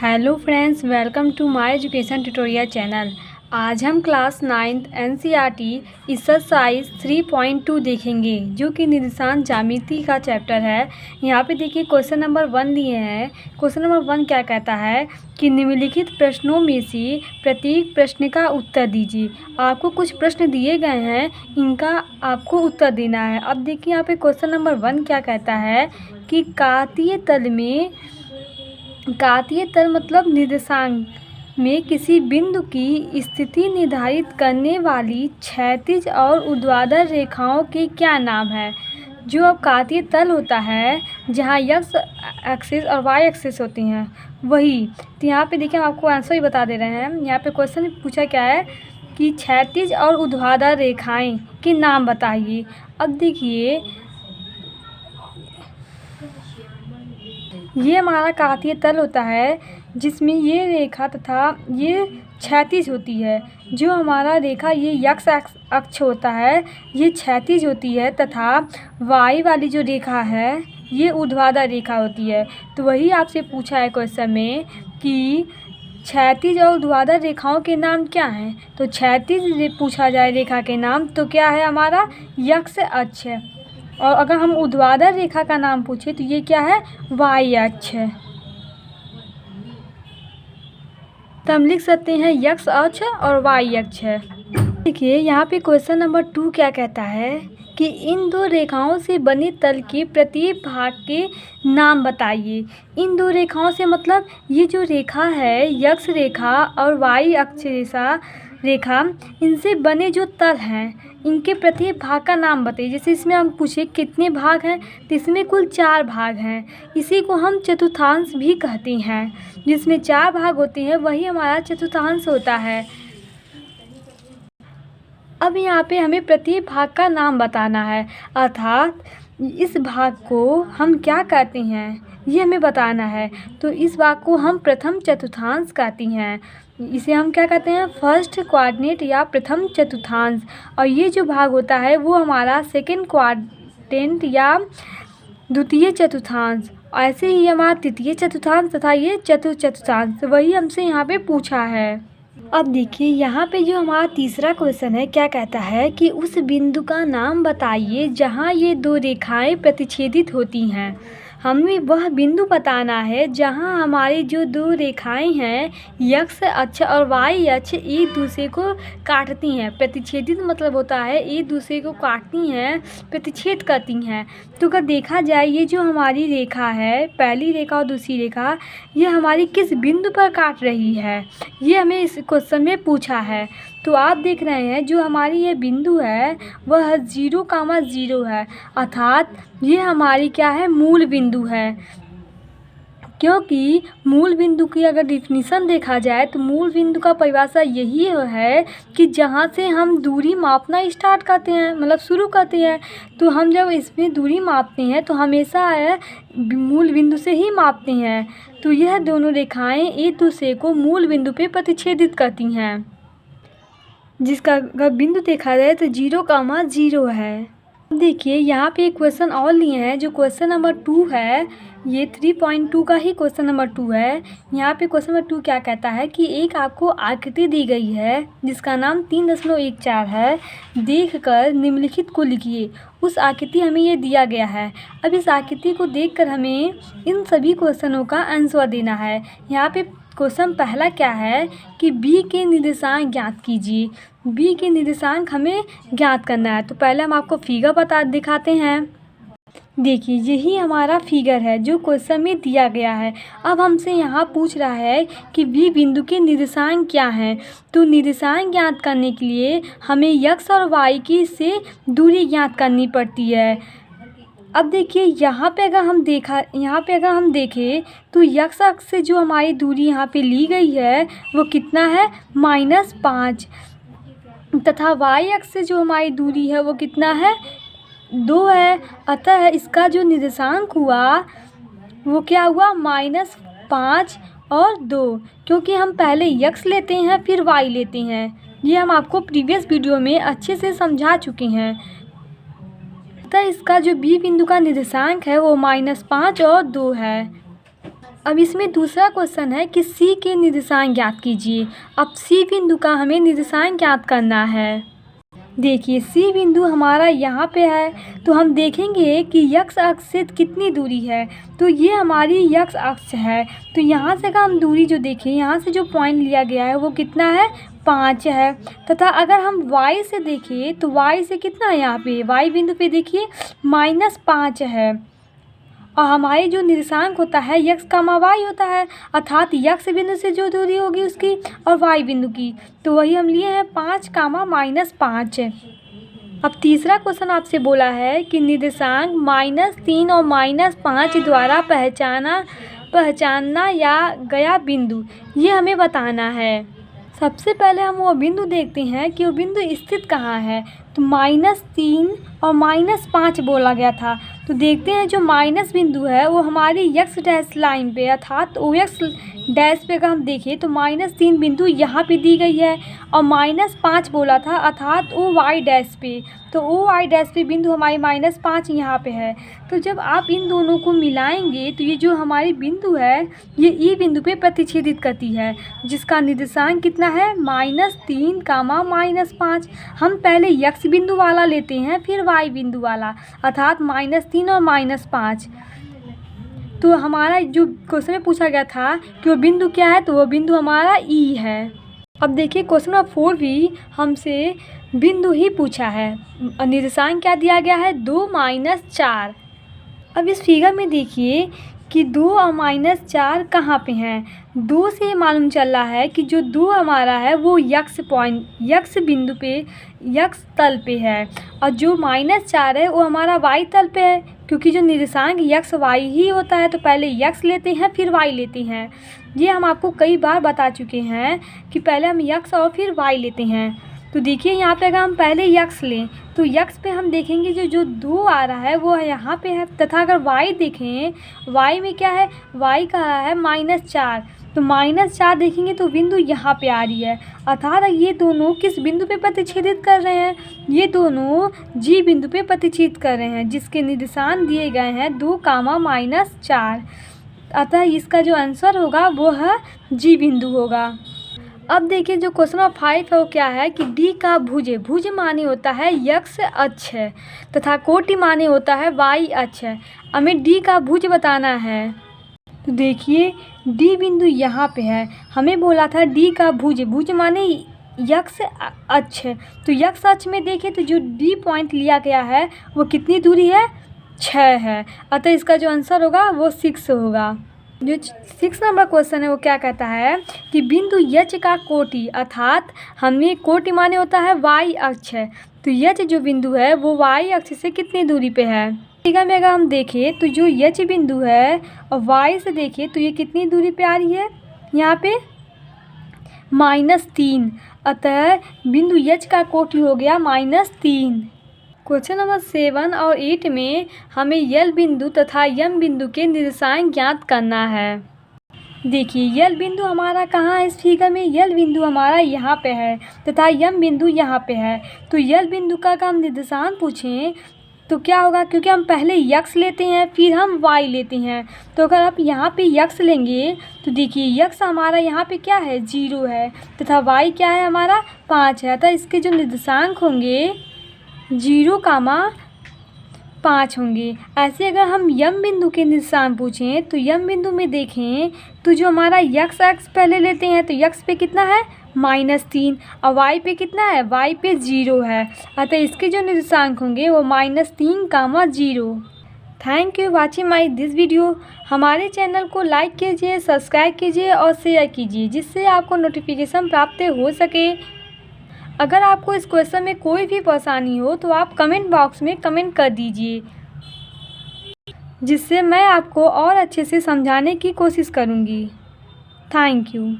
Hello friends, welcome to my education tutorial channel. आज हम class 9th NCERT exercise 3.2 देखेंगे, जो कि निर्देशांक ज्यामिति का चैप्टर है। यहाँ पे देखिए क्वेश्चन नंबर 1 दिए हैं। क्वेश्चन नंबर 1 क्या कहता है कि निम्नलिखित प्रश्नों में से प्रत्येक प्रश्न का उत्तर दीजिए। आपको कुछ प्रश्न दिए गए हैं, इनका आपको उत्तर देना है। अब देखिए यहाँ पे क्वेश्चन नंबर 1 क्या कहता है कि कातीय तल मतलब निर्देशांक में किसी बिंदु की स्थिति निर्धारित करने वाली क्षैतिज और ऊर्ध्वाधर रेखाओं के क्या नाम है। जो अब कातीय तल होता है, जहाँ एक्स एक्सिस और वाई एक्सिस होती हैं, वही। तो यहाँ पे देखिए हम आपको आंसर ही बता दे रहे हैं। यहाँ पे क्वेश्चन पूछा क्या है कि क्षैतिज और ऊर्ध्वाधर रेखाएं के नाम बताइए। अब देखिए ये हमारा कातीय तल होता है, जिसमें ये रेखा तथा ये क्षैतिज होती है। जो हमारा रेखा ये एक्स अक्ष होता है, ये क्षैतिज होती है, तथा वाई वाली जो रेखा है ये ऊर्ध्वाधर रेखा होती है। तो वही आपसे पूछा है क्वेश्चन में कि क्षैतिज और ऊर्ध्वाधर रेखाओं के नाम क्या हैं। तो क्षैतिज पूछा जाए रेखा के नाम तो क्या है हमारा एक्स अक्ष है, और अगर हम ऊर्ध्वाधर रेखा का नाम पूछे तो ये क्या है, वाई अक्ष है। तो हम लिख सकते हैं एक्स अक्ष और वाई अक्ष है। देखिए यहाँ पे क्वेश्चन नंबर 2 क्या कहता है कि इन दो रेखाओं से बने तल के प्रत्येक भाग के नाम बताइए। इन दो रेखाओं से मतलब ये जो रेखा है एक्स रेखा और वाई अक्ष रेखा, इनसे बने जो तल हैं, इनके प्रत्येक भाग का नाम बताइए। जैसे इसमें हम पूछे कितने भाग हैं, तो इसमें कुल 4 भाग हैं। इसी को हम चतुर्थांश भी कहते हैं। जिसमें 4 भाग होते हैं वही हमारा चतुर्थांश होता है। अब यहाँ पे हमें प्रत्येक भाग का नाम बताना है, अर्थात इस भाग को हम क्या कहते हैं ये हमें बताना है। तो इस भाग को हम प्रथम चतुर्थांश कहते हैं। इसे हम क्या कहते हैं, फर्स्ट क्वाड्रेंट या प्रथम चतुर्थांश। और ये जो भाग होता है वो हमारा सेकंड क्वाड्रेंट या द्वितीय चतुर्थांश। ऐसे ही हमारा तृतीय चतुर्थांश तथा ये चतुर्थ चतुर्थांश, वही हमसे यहाँ पे पूछा है। अब देखिए यहाँ पे जो हमारा तीसरा क्वेश्चन है क्या कहता है कि उस बिंदु का नाम बताइए जहाँ ये दो रेखाएं प्रतिच्छेदित होती हैं। हमें वह बिंदु बताना है जहाँ हमारी जो दो रेखाएं हैं एक्स अक्ष और वाई अक्ष एक दूसरे को काटती हैं। प्रतिच्छेदित मतलब होता है एक दूसरे को काटती हैं, प्रतिच्छेद करती हैं। तो अगर देखा जाए ये जो हमारी रेखा है, पहली रेखा और दूसरी रेखा, ये हमारी किस बिंदु पर काट रही है, ये हमें इस क्वेश्चन में पूछा है। तो आप देख रहे हैं जो हमारी ये बिंदु है वह 0,0 है, अर्थात ये हमारी क्या है, मूल बिंदु है। क्योंकि मूल बिंदु की अगर डिफिनीशन देखा जाए तो मूल बिंदु का परिभाषा यही है कि जहाँ से हम दूरी मापना स्टार्ट करते हैं, मतलब शुरू करते हैं। तो हम जब इसमें दूरी मापते हैं तो हमेशा मूल बिंदु से ही मापते हैं। तो यह दोनों रेखाएं एक दूसरे को मूल बिंदु पे प्रतिच्छेदित करती हैं, जिसका अगर बिंदु देखा जाए तो 0,0 है। देखिए यहाँ पे एक क्वेश्चन और लिए हैं जो क्वेश्चन नंबर 2 है। ये 3.2 का ही क्वेश्चन नंबर 2 है। यहाँ पे क्वेश्चन नंबर 2 क्या कहता है कि एक आपको आकृति दी गई है जिसका नाम 3.14 है। देखकर निम्नलिखित को लिखिए। उस आकृति हमें ये दिया गया है। अब इस आकृति को देखकर हमें इन सभी क्वेश्चनों का आंसर देना है। यहाँ पे क्वेश्चन पहला क्या है कि बी के निर्देशांक ज्ञात कीजिए। बी के निर्देशांक हमें ज्ञात करना है। तो पहले हम आपको फिगर दिखाते हैं। देखिए यही हमारा फिगर है जो क्वेश्चन में दिया गया है। अब हमसे यहाँ पूछ रहा है कि बी बिंदु के निर्देशांक क्या हैं। तो निर्देशांक ज्ञात करने के लिए हमें एक्स और वाई की से दूरी ज्ञात करनी पड़ती है। अब देखिए यहाँ पे अगर हम देखें तो एक्स अक्ष से जो हमारी दूरी यहाँ पे ली गई है वो कितना है, -5, तथा वाई अक्ष से जो हमारी दूरी है वो कितना है, 2 है। अतः इसका जो निर्देशांक हुआ वो क्या हुआ, -5 और 2, क्योंकि हम पहले एक्स लेते हैं फिर वाई लेते हैं। ये हम आपको प्रीवियस वीडियो में अच्छे से समझा चुके हैं। तो इसका जो बी बिंदु का निर्देशांक है वो -5 और 2 है। अब इसमें दूसरा क्वेश्चन है कि सी के निर्देशांक ज्ञात कीजिए। अब सी बिंदु का हमें निर्देशांक ज्ञात करना है। देखिए सी बिंदु हमारा यहाँ पे है, तो हम देखेंगे कि यक्स अक्ष से कितनी दूरी है, तो ये हमारी यक्स अक्ष है। तो यहाँ से का हम दूरी जो देखें, यहाँ से जो पॉइंट लिया गया है वो कितना है, 5 है। तथा अगर हम y से देखें तो y से कितना है, यहाँ पे y बिंदु पे देखिए -5 है। और हमारे जो निर्देशांक होता है यक्स कामा वाई होता है, अर्थात यक्स बिंदु से जो दूरी होगी उसकी और वाई बिंदु की, तो वही हम लिए हैं 5 कामा -5। अब तीसरा क्वेश्चन आपसे बोला है कि निर्देशांक -3 और -5 द्वारा पहचाना या गया बिंदु, ये हमें बताना है। सबसे पहले हम वो बिंदु देखते हैं कि वो बिंदु स्थित कहाँ है। तो -3 और -5 बोला गया था, तो देखते हैं जो माइनस बिंदु है वो हमारी यक्स डैश लाइन पे, अर्थात ओ एक्स डैश पे का हम देखें तो -3 बिंदु यहाँ पे दी गई है और -5 बोला था, अर्थात ओ वाई डैश पे, तो ओ वाई डैश पे बिंदु हमारी -5 यहाँ पे है। तो जब आप इन दोनों को मिलाएंगे तो ये जो हमारी बिंदु है ये ई बिंदु पे प्रतिच्छेदित करती है, जिसका निर्देशांक कितना है, -3 कामा -5। हम पहले यक्स बिंदु वाला लेते हैं फिर वाई बिंदु वाला, अर्थात -3 और -5। तो हमारा जो क्वेश्चन में पूछा गया था कि वो बिंदु क्या है, तो वो बिंदु हमारा ई है। अब देखिए क्वेश्चन नंबर 4 भी हमसे बिंदु ही पूछा है। निर्देशांक क्या दिया गया है, 2 - 4। अब इस फिगर में देखिए कि 2 और -4 कहाँ पे हैं। 2 से ये मालूम चल रहा है कि जो 2 हमारा है वो यक्स बिंदु पे, यक्स तल पे है, और जो -4 है वो हमारा वाई तल पे है, क्योंकि जो निर्देशांक यक्स वाई ही होता है, तो पहले यक्स लेते हैं फिर वाई लेते हैं। ये हम आपको कई बार बता चुके हैं कि पहले हम यक्स और फिर वाई लेते हैं। तो देखिए यहाँ पे अगर हम पहले यक्स लें तो यक्स पे हम देखेंगे जो 2 आ रहा है वो यहाँ पे है, तथा अगर वाई देखें, वाई में क्या है, वाई का है -4, तो -4 देखेंगे तो बिंदु यहाँ पे आ रही है, अर्थात ये दोनों किस बिंदु पे प्रतिच्छेदित कर रहे हैं, ये दोनों जी बिंदु पे प्रतिच्छेदित कर रहे हैं, जिसके निर्देशांक दिए गए हैं 2 कामा -4। अतः इसका जो आंसर होगा वो है जी बिंदु होगा। अब देखिए जो क्वेश्चन नंबर 5 है वो क्या है कि डी का भुज माने होता है यक्स अक्ष है, तथा कोटि माने होता है वाई अक्ष है। हमें डी का भुज बताना है। तो देखिए डी बिंदु यहाँ पे है, हमें बोला था डी का भुज माने यक्स अक्ष है, तो यक्स अक्ष में देखें तो जो डी पॉइंट लिया गया है वो कितनी दूरी है, 6 है। अतः इसका जो आंसर होगा वो 6 होगा। जो 6 नंबर क्वेश्चन है वो क्या कहता है कि बिंदु यच का कोटि, अर्थात हमें कोटि माने होता है वाई अक्ष है, तो यच जो बिंदु है वो वाई अक्ष से कितनी दूरी पे है। फिगर में अगर हम देखें तो जो यच बिंदु है और वाई से देखें तो ये कितनी दूरी पे आ रही है, यहाँ पे -3, अतः बिंदु यच का कोटि हो गया -3। क्वेश्चन नंबर 7 और 8 में हमें यल बिंदु तथा यम बिंदु के निर्देशांक ज्ञात करना है। देखिए यल बिंदु हमारा कहाँ है इस फिगर में, यल बिंदु हमारा यहाँ पे है तथा यम बिंदु यहाँ पे है। तो यल बिंदु का हम निर्देशांक पूछें तो क्या होगा, क्योंकि हम पहले यक्स लेते हैं फिर हम वाई लेते हैं, तो अगर आप यहाँ पे यक्स लेंगे तो देखिए यक्स हमारा यहाँ पे क्या है, 0 है, तथा वाई क्या है हमारा 5 है, तो इसके जो निर्देशांक होंगे 0 कामा 5 होंगे। ऐसे अगर हम यम बिंदु के निर्देशांक पूछें तो यम बिंदु में देखें तो जो हमारा यक्स अक्ष पहले लेते हैं तो यक्स पे कितना है, -3, और वाई पे कितना है, वाई पे 0 है, अतः इसके जो निर्देशांक होंगे वो -3 कामा 0। Thank you watching my this video. हमारे चैनल को लाइक कीजिए, सब्सक्राइब कीजिए और शेयर कीजिए, जिससे आपको नोटिफिकेशन प्राप्त हो सके। अगर आपको इस क्वेश्चन में कोई भी परेशानी हो तो आप कमेंट बॉक्स में कमेंट कर दीजिए, जिससे मैं आपको और अच्छे से समझाने की कोशिश करूँगी। Thank you.